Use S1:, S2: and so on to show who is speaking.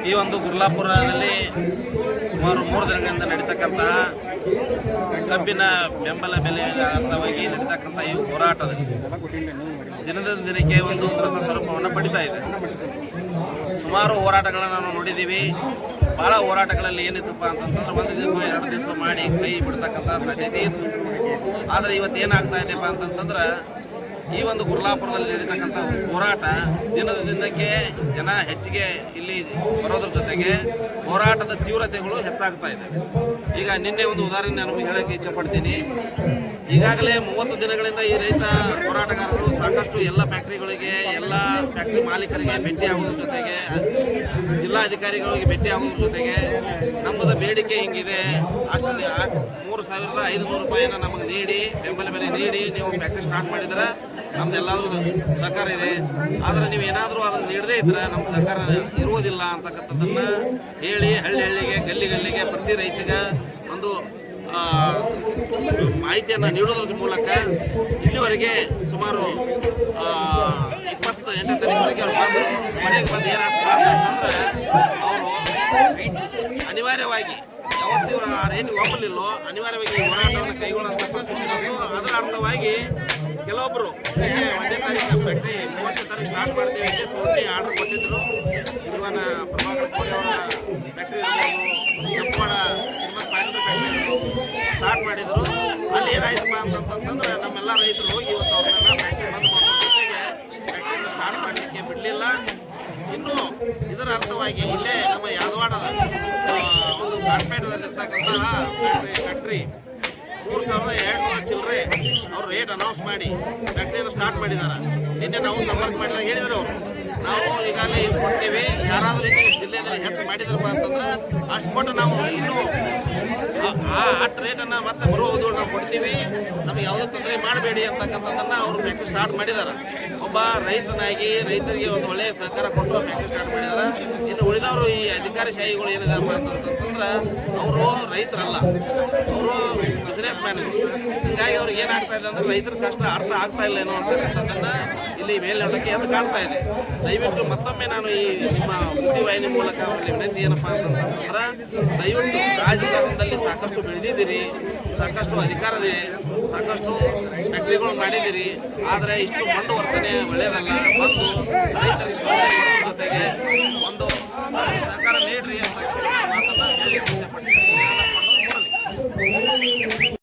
S1: ಈ ಒಂದು ಗುರ್ಲಾಪುರದಲ್ಲಿ ಸುಮಾರು 3 ದಿನಗಳಿಂದ ನಡೀತಕ್ಕಂತಹ ಕಬ್ಬಿನ ಬೆಂಬಲ ಬೆಲೆ ಅರ್ಥವಾಗಿ ನಡೀತಕ್ಕಂಥ ಈ ಹೋರಾಟದಲ್ಲಿ ದಿನದ ದಿನಕ್ಕೆ ಒಂದು ಹೊಸ ಸ್ವರೂಪವನ್ನು ಪಡಿತಾ ಇದೆ. ಸುಮಾರು ಹೋರಾಟಗಳನ್ನು ನಾವು ನೋಡಿದ್ದೀವಿ. ಭಾಳ ಹೋರಾಟಗಳಲ್ಲಿ ಏನಿತ್ತಪ್ಪ ಅಂತಂತಂದ್ರೆ 1 ದಿವಸ 2 ದಿವಸ ಮಾಡಿ ಕೈ ಬಿಡ್ತಕ್ಕಂಥ ಸಾಧ್ಯತೆ ಇತ್ತು. ಆದರೆ ಇವತ್ತು ಏನಾಗ್ತಾ ಇದೆಯಪ್ಪ ಅಂತಂತಂದ್ರೆ ಈ ಒಂದು ಗುರ್ಲಾಪುರದಲ್ಲಿ ನಡೀತಕ್ಕಂಥ ಹೋರಾಟ ದಿನದ ದಿನಕ್ಕೆ ಜನ ಹೆಚ್ಚಿಗೆ ಇಲ್ಲಿ ಬರೋದ್ರ ಜೊತೆಗೆ ಹೋರಾಟದ ತೀವ್ರತೆಗಳು ಹೆಚ್ಚಾಗ್ತಾ ಇದೆ. ಈಗ ನಿನ್ನೆ ಒಂದು ಉದಾಹರಣೆ ನಾನು ಹೇಳೋಕ್ಕೆ ಇಚ್ಛೆಪಡ್ತೀನಿ. ಈಗಾಗಲೇ 30 ದಿನಗಳಿಂದ ಈ ರೈತ ಹೋರಾಟಗಾರರು ಸಾಕಷ್ಟು ಎಲ್ಲ ಫ್ಯಾಕ್ಟ್ರಿಗಳಿಗೆ, ಎಲ್ಲ ಫ್ಯಾಕ್ಟ್ರಿ ಮಾಲೀಕರಿಗೆ ಭೇಟಿ ಆಗೋದ್ರ ಜೊತೆಗೆ, ಜಿಲ್ಲಾಧಿಕಾರಿಗಳಿಗೆ ಭೇಟಿ ಆಗೋದ್ರ ಜೊತೆಗೆ ನಮ್ಮದು ಬೇಡಿಕೆ ಹಿಂಗಿದೆ, ಅಷ್ಟು 3,500 ರೂಪಾಯಿನ ನಮಗೆ ನೀಡಿ, ಬೆಂಬಲ ಬೆಲೆ ನೀಡಿ ನೀವು ಫ್ಯಾಕ್ಟ್ರಿ ಸ್ಟಾರ್ಟ್ ಮಾಡಿದ್ರೆ ನಮ್ದೆಲ್ಲರೂ ಸಹಕಾರ ಇದೆ. ಆದರೆ ನೀವೇನಾದರೂ ಅದನ್ನು ನೀಡದೇ ಇದ್ರೆ ನಮ್ಮ ಸಹಕಾರ ಇರುವುದಿಲ್ಲ ಅಂತಕ್ಕಂಥದ್ದನ್ನು ಹೇಳಿ ಹಳ್ಳಿಗೆ ಗಲ್ಲಿಗೆ ಪ್ರತಿ ರೈತಗೆ ಒಂದು ಮಾಹಿತಿಯನ್ನು ನೀಡೋದ್ರ ಮೂಲಕ ಇಲ್ಲಿವರೆಗೆ ಸುಮಾರು 28ನೇ ತಾರೀಕುವರೆಗೆ ಅವ್ರು ಬಂದರು. ಮನೆಗೆ ಬಂದು ಏನಾಗ್ತದೆ ಅಂತಂದರೆ ಅವರು ಅನಿವಾರ್ಯವಾಗಿ ಯಾವತ್ತೂ ಇವರು ಆ ರೇಟಿಗೆ ಒಪ್ಪಲಿಲ್ಲೋ ಅನಿವಾರ್ಯವಾಗಿ ಹೋರಾಟವನ್ನು ಕೈಗೊಳ್ಳುವಂಥ ಪರಿಸ್ಥಿತಿ ಬಂದು ಅದರ ಅರ್ಥವಾಗಿ ಕೆಲವೊಬ್ಬರು 1ನೇ ತಾರೀಕು ಫ್ಯಾಕ್ಟ್ರಿ 30ನೇ ತಾರೀಕು ಸ್ಟಾರ್ಟ್ ಮಾಡ್ತೀವಿ ಅಂತ ತೋಟಿ ಆರ್ಡರ್ ಕೊಟ್ಟಿದ್ದರು. ಇರುವನ ಪ್ರಭಾಕರ್ ಕೋರಿ ಅವರ ಫ್ಯಾಕ್ಟ್ರಿ ಇರ್ಬೋದು, ಕೆಂಪವಾಡ ಫ್ಯಾಕ್ಟ್ರಿ ಇರ್ಬೋದು ಸ್ಟಾರ್ಟ್ ಮಾಡಿದರು. ಅಲ್ಲಿ ಏನಾಯ್ತಪ್ಪ ಅಂತಂತಂದ್ರೆ ನಮ್ಮೆಲ್ಲ ರೈತರು ಹೋಗಿ ಇವತ್ತು ಅವ್ರನ್ನೆಲ್ಲ ಫ್ಯಾಕ್ಟ್ರಿ ಬಂದ್ ಮಾಡೋ ಜೊತೆಗೆ ಫ್ಯಾಕ್ಟ್ರಿನ ಸ್ಟಾರ್ಟ್ ಮಾಡಲಿಕ್ಕೆ ಬಿಡಲಿಲ್ಲ. ಇನ್ನು ಇದರ ಅರ್ಥವಾಗಿ ಇಲ್ಲೇ ನಮ್ಮ ಯಾದವಾಡದ ಒಂದು ಕಾರ್ಪೇಟದಲ್ಲಿರ್ತಕ್ಕಂತಹ ಫ್ಯಾಕ್ಟ್ರಿ 3,200 ಚಿಲ್ಲರೆ ಅವರು ರೇಟ್ ಅನೌನ್ಸ್ ಮಾಡಿ ಫ್ಯಾಕ್ಟ್ರಿಯನ್ನು ಸ್ಟಾರ್ಟ್ ಮಾಡಿದ್ದಾರೆ. ನಿನ್ನೆ ನಾವು ಸಂಪರ್ಕ ಮಾಡಿದಾಗ ಹೇಳಿದ್ರು ಅವರು, ನಾವು ಈಗಾಗಲೇ ಇಷ್ಟು ಕೊಡ್ತೀವಿ, ಯಾರಾದರೂ ಇನ್ನೂ ಜಿಲ್ಲೆಯಲ್ಲಿ ಹೆಚ್ಚು ಮಾಡಿದ್ರಪ್ಪ ಅಂತಂದ್ರೆ ಅಷ್ಟು ಕೊಟ್ಟು ನಾವು ಇನ್ನೂ ಅಷ್ಟು ರೇಟನ್ನು ಮತ್ತೆ ಬರುವುದು ನಾವು ಕೊಡ್ತೀವಿ, ನಮಗೆ ಯಾವುದೇ ತೊಂದರೆ ಮಾಡಬೇಡಿ ಅಂತಕ್ಕಂಥದ್ದನ್ನು ಅವರು ಫ್ಯಾಕ್ಟ್ರಿ ಸ್ಟಾರ್ಟ್ ಮಾಡಿದ್ದಾರೆ. ಒಬ್ಬ ರೈತನಾಗಿ ರೈತರಿಗೆ ಒಂದು ಒಳ್ಳೆಯ ಸಹಕಾರ ಕೊಟ್ಟು ಫ್ಯಾಕ್ಟ್ರಿ ಸ್ಟಾರ್ಟ್ ಮಾಡಿದ್ದಾರೆ. ಇನ್ನು ಉಳಿದವರು ಈ ಅಧಿಕಾರಿಶಾಹಿಗಳು ಏನಿದೆಪ್ಪ ಅಂತಂತಂದ್ರೆ ಅವರು ರೈತರಲ್ಲ, ಅವರು ಬಿಸ್ನೆಸ್ ಮ್ಯಾನ್ಗಳು. ಹೀಗಾಗಿ ಅವ್ರಿಗೆ ಏನಾಗ್ತಾ ಇದೆ ಅಂದ್ರೆ ರೈತರ ಕಷ್ಟ ಅರ್ಥ ಆಗ್ತಾ ಇಲ್ಲ ಏನೋ ಅಂತಕ್ಕಂಥದ್ದನ್ನು ಇಲ್ಲಿ ಮೇಲ್ನೋಟಕ್ಕೆ ಎದ್ದು ಕಾಣ್ತಾ ಇದೆ. ದಯವಿಟ್ಟು ಮತ್ತೊಮ್ಮೆ ನಾನು ಈ ನಿಮ್ಮ ಸುದ್ದಿವಾಹಿನಿ ಮೂಲಕ ಅವರಲ್ಲಿ ವಿನಂತಿ ಏನಪ್ಪ ಅಂತಂತಂದ್ರೆ ದಯವಿಟ್ಟು ರಾಜಕಾರಣದಲ್ಲಿ ಸಾಕಷ್ಟು ಬೆಳೆದಿದ್ದೀರಿ, ಸಾಕಷ್ಟು ಅಧಿಕಾರದೆ, ಸಾಕಷ್ಟು ಫ್ಯಾಕ್ಟ್ರಿಗಳು ಮಾಡಿದ್ದೀರಿ, ಆದರೆ ಇಷ್ಟು ಮಂಡು ವರ್ತನೆ ಒಳ್ಳೆಯದಲ್ಲ. ಬಂದು ರೈತರಿಗೆ ಜೊತೆಗೆ ಒಂದು ಸಹಕಾರ ನೀಡ್ರಿ ಅಂತ